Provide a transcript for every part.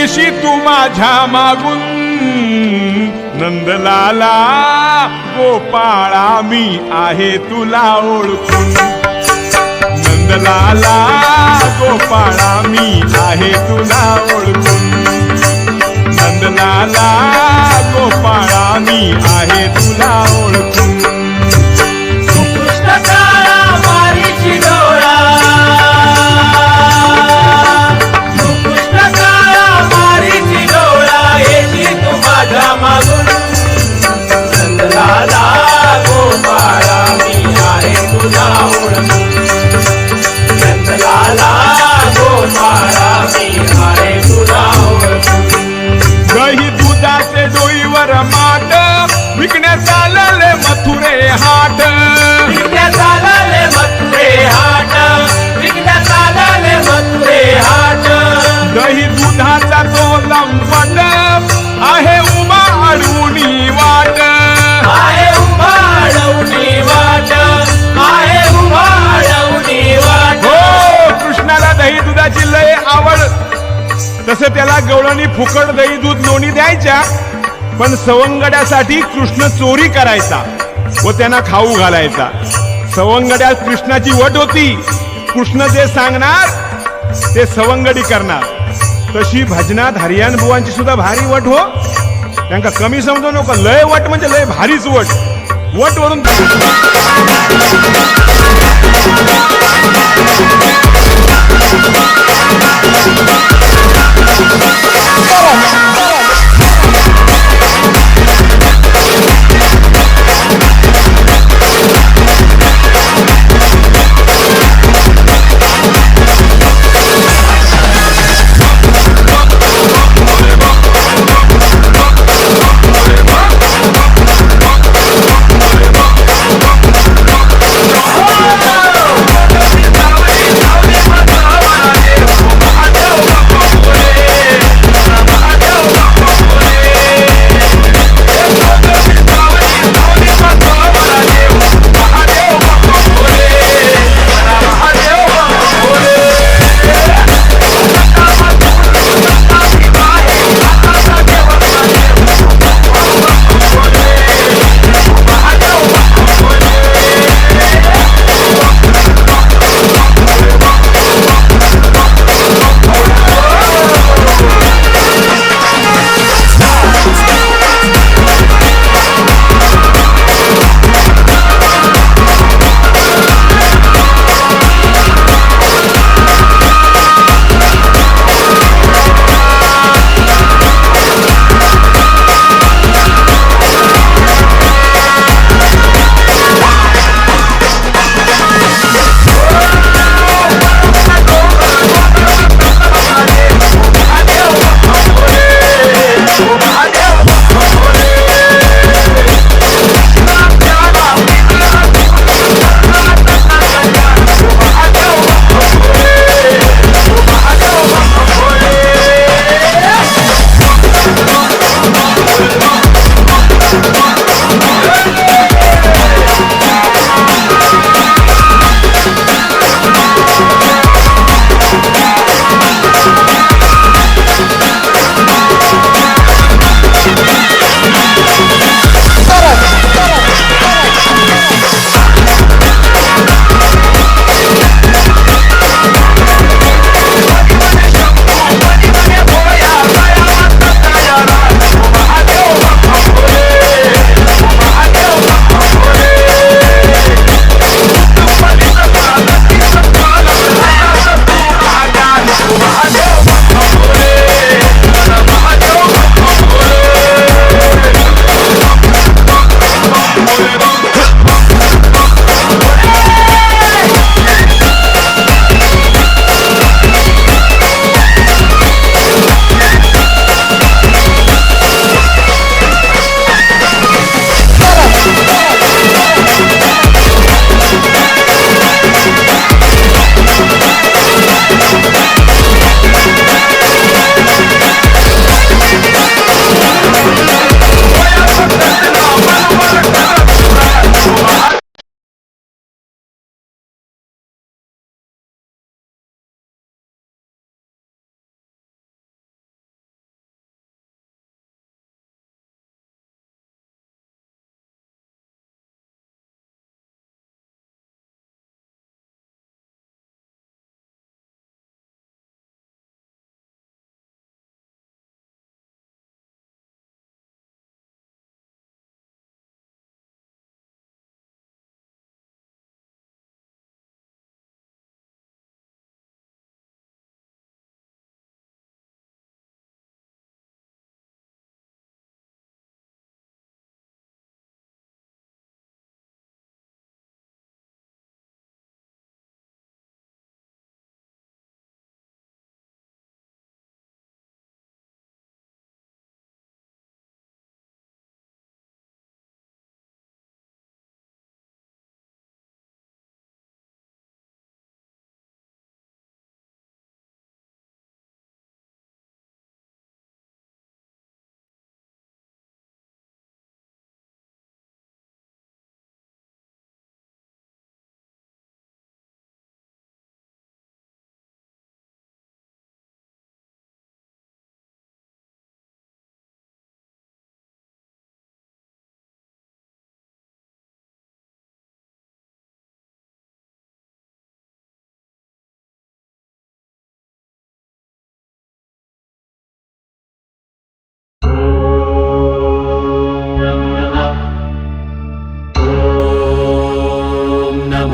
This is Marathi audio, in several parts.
येशी तू माझ्या मागून नंदलाला गोपाळा मी आहे तुला ओळखून नंदलाला गोपाळा मी आहे तुला ओळखून नंदलाला गोपाळा मी आहे तुला ओळखून कृष्ण काळा वारीची डोळा कृष्ण काळा वारीची डोळा येशी तू माझ्या मागून नंदलाला गोपाळा मी आहे तुला ओळखून नंदलाला गोपाळा मी आहे तुला ओळखून दही दुधाचे डोईवर माट विकण्यात आलेले मथुरे हाट विकण्यात आलेले मथुरे हाट विकण्यात आलेले मथुरे हाट दही दुधाचा तो लंपट आहे उभा अडवूनी वाट आहे उभा अडवणी वाट आहे उभा अडवणी वाट हो कृष्णाला दही दुधाची लय आवड तसे त्याला गवळणी फुकट दही दूध लोणी द्यायच्या पण सवंगड्यासाठी कृष्ण चोरी करायचा व त्यांना खाऊ घालायचा सवंगड्यात कृष्णाची वट होती कृष्ण जे सांगणार ते सवंगडी करणार तशी भजनात हरियाण बुवांची सुद्धा भारी वट हो त्यांना कमी समजू नको लय वट म्हणजे लय भारीच वट वट वरून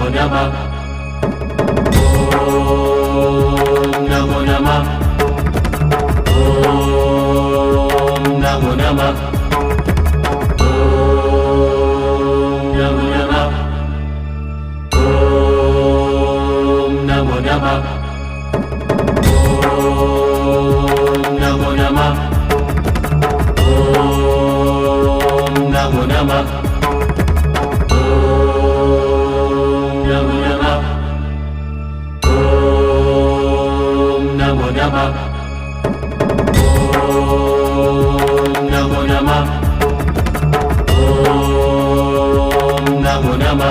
नमो नमः ओम नमो नमः ओम नमो नमः ओम नमो नमः ओम नमो नमः ओम नमो नमः ओम नमो नमः नमो नमः ओम नमो नमः ओम नमो नमः ओम नमो नमः ओम नमो नमः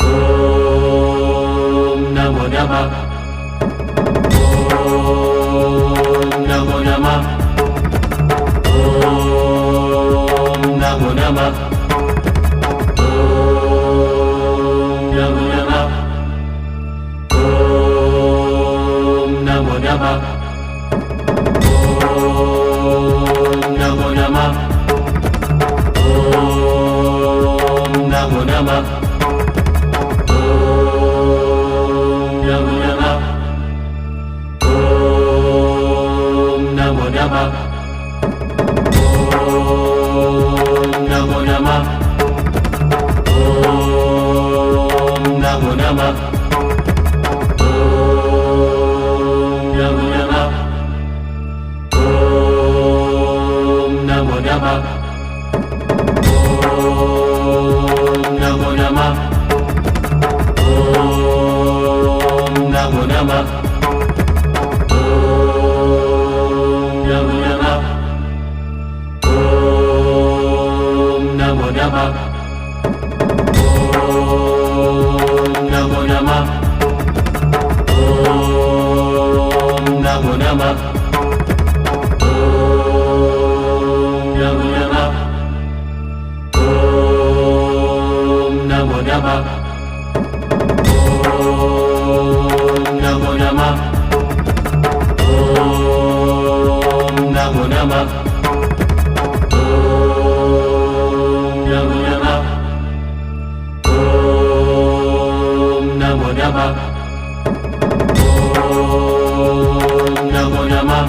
ओम नमो नमः ओम नमो नमः नमो नमः ओम नमो नमः ओम नमो नमः ओम नमो नमः ओम नमो नमः ओम नमो नमः ओम नमो नमः नमो नमः ओम नमो नमः ओम नमो नमः ओम नमो नमः ओम नमो नमः ओम नमो नमः ओम नमो नमः नमो नमः ओम नमो नमः ओम नमो नमः ओम नमो नमः ओम नमो नमः ओम नमो नमः ओम नमो नमः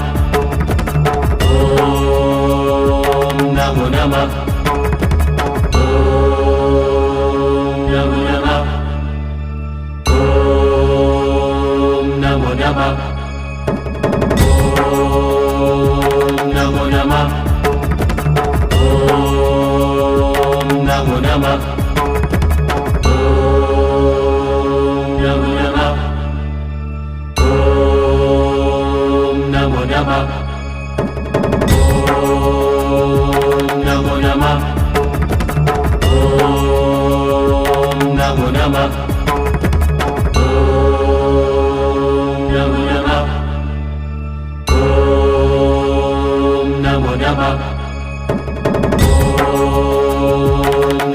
नमो नमः ओम नमो नमः ओम नमो नमः ओम नमो नमः ओम नमो नमः ओम नमो नमः ओम नमो नमः नमो नमः ओम नमो नमः ओम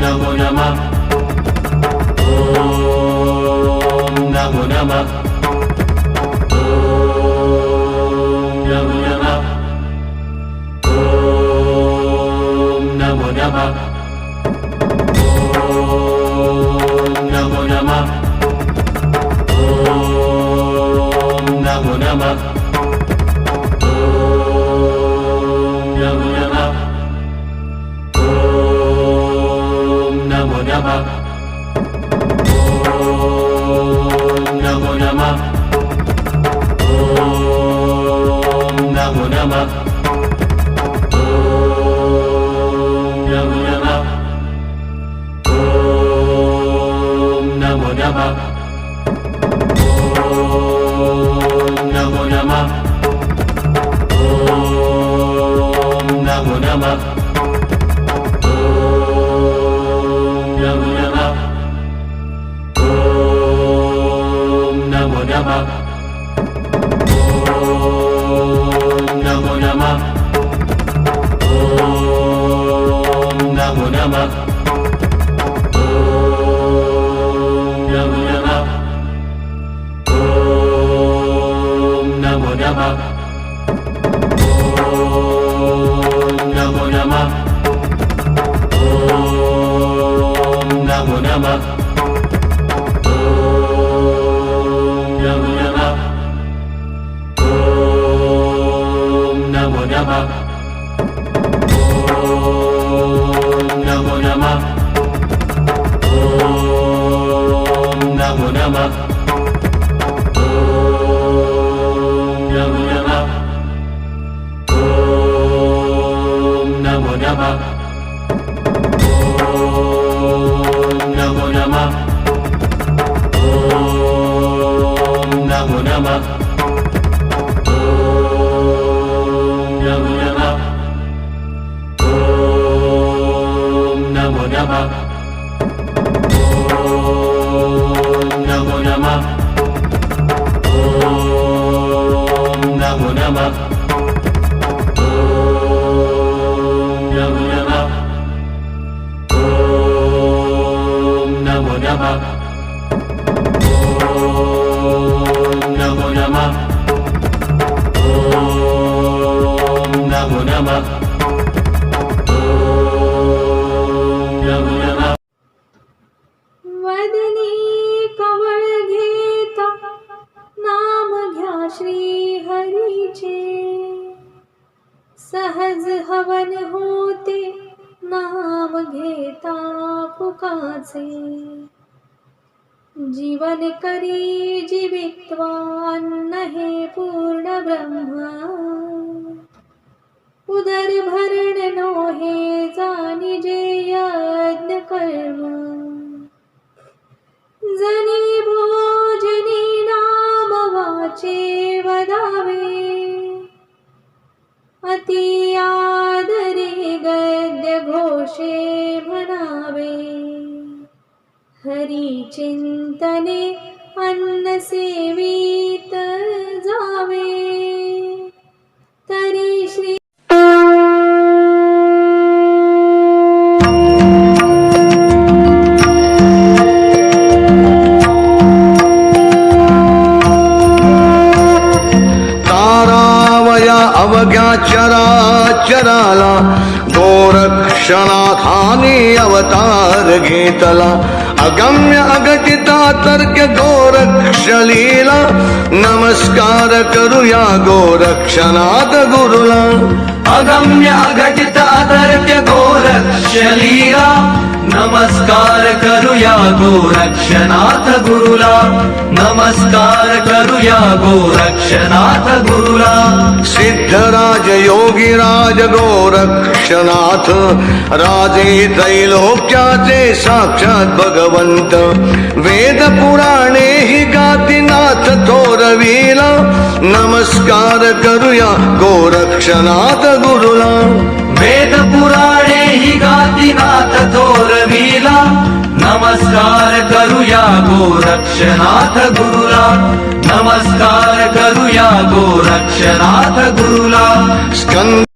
नमो नमः ओम नमो नमः ओम नमो नमः ओम नमो नमः ओम नमो नमः नमो नमः ओम नमो नमः ओम नमो नमः ओम नमो नमः ओम नमो नमः ओम नमो नमः ओम नमो नमः नमो नमः ओम नमो नमः ओम नमो नमः ओम नमो नमः ओम नमो नमः ओम नमो नमः नमो नमः ॐ नमो नमः नमो नमः ॐ नमो नमः नमो नमः ॐ नमो नमः नमो नमः ॐ नमो नमः नमो नमः ॐ नमो नमः नमो नमः ॐ नमो नमः नमो नमः ॐ नमो नमः नमो नमः वदनी कमळ घेता नाम घ्या श्री हरीचे सहज हवन होते नाम घेता पुकाचे जीवन करी जीवित्वान्न हे पूर्ण ब्रह्म उदर भरण नो हे जानी जे यज्ञ कर्म जनी भोजनी नाम वाचे वदावे अति आदरे गद्य घोषे म्हणावे हरी चिंतने अन्न सेवित जावे तरी श्री तारावया अवघ्या चराचराला गोरक्षनाथानी अवतार घेतला अगम्य अगटिता तर्क गोरक्षलीला नमस्कार करूया गोरक्षनाथ गुरुला अगम्य अघटित अतर्क्य गोरक्षलीला नमस्कार करूया गोरक्षनाथ गुरुला नमस्कार करूया गोरक्षनाथ गुरुला सिद्धराज योगीराज गोरक्षनाथ राजे त्रैलोक्याचे साक्षात भगवंत वेद पुराणे हि गातीनाथ थोरविला नमस्कार करूया गोरक्षनाथ गुरुला वेद पुराणे हि गातीनाथ थोरविला नमस्कार करूया गोरक्षनाथ गुरुला नमस्कार करूया गोरक्षनाथ गुरुला स्कंद